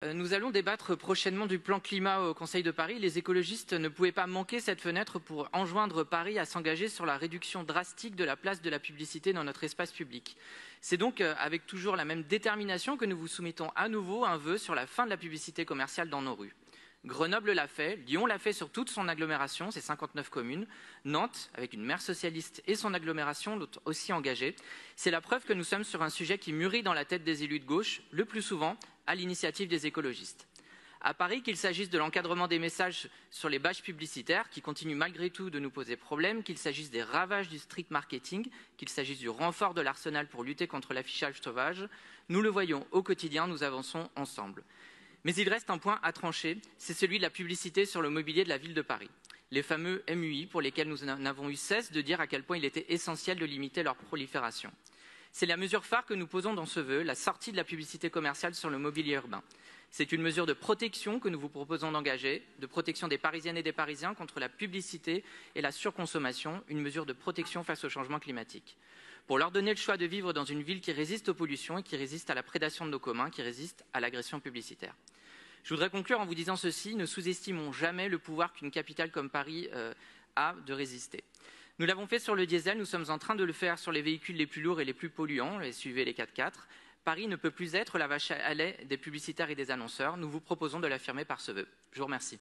Nous allons débattre prochainement du plan climat au Conseil de Paris. Les écologistes ne pouvaient pas manquer cette fenêtre pour enjoindre Paris à s'engager sur la réduction drastique de la place de la publicité dans notre espace public. C'est donc avec toujours la même détermination que nous vous soumettons à nouveau un vœu sur la fin de la publicité commerciale dans nos rues. Grenoble l'a fait, Lyon l'a fait sur toute son agglomération, ses 59 communes. Nantes, avec une maire socialiste et son agglomération, l'ont aussi engagé. C'est la preuve que nous sommes sur un sujet qui mûrit dans la tête des élus de gauche, le plus souvent à l'initiative des écologistes. À Paris, qu'il s'agisse de l'encadrement des messages sur les bâches publicitaires, qui continuent malgré tout de nous poser problème, qu'il s'agisse des ravages du street marketing, qu'il s'agisse du renfort de l'arsenal pour lutter contre l'affichage sauvage, nous le voyons au quotidien, nous avançons ensemble. Mais il reste un point à trancher, c'est celui de la publicité sur le mobilier de la ville de Paris. Les fameux MUI pour lesquels nous n'avons eu cesse de dire à quel point il était essentiel de limiter leur prolifération. C'est la mesure phare que nous posons dans ce vœu, la sortie de la publicité commerciale sur le mobilier urbain. C'est une mesure de protection que nous vous proposons d'engager, de protection des Parisiennes et des Parisiens contre la publicité et la surconsommation, une mesure de protection face au changement climatique. Pour leur donner le choix de vivre dans une ville qui résiste aux pollutions et qui résiste à la prédation de nos communs, qui résiste à l'agression publicitaire. Je voudrais conclure en vous disant ceci, ne sous-estimons jamais le pouvoir qu'une capitale comme Paris a de résister. Nous l'avons fait sur le diesel, nous sommes en train de le faire sur les véhicules les plus lourds et les plus polluants, les SUV et les 4x4. Paris ne peut plus être la vache à lait des publicitaires et des annonceurs. Nous vous proposons de l'affirmer par ce vœu. Je vous remercie.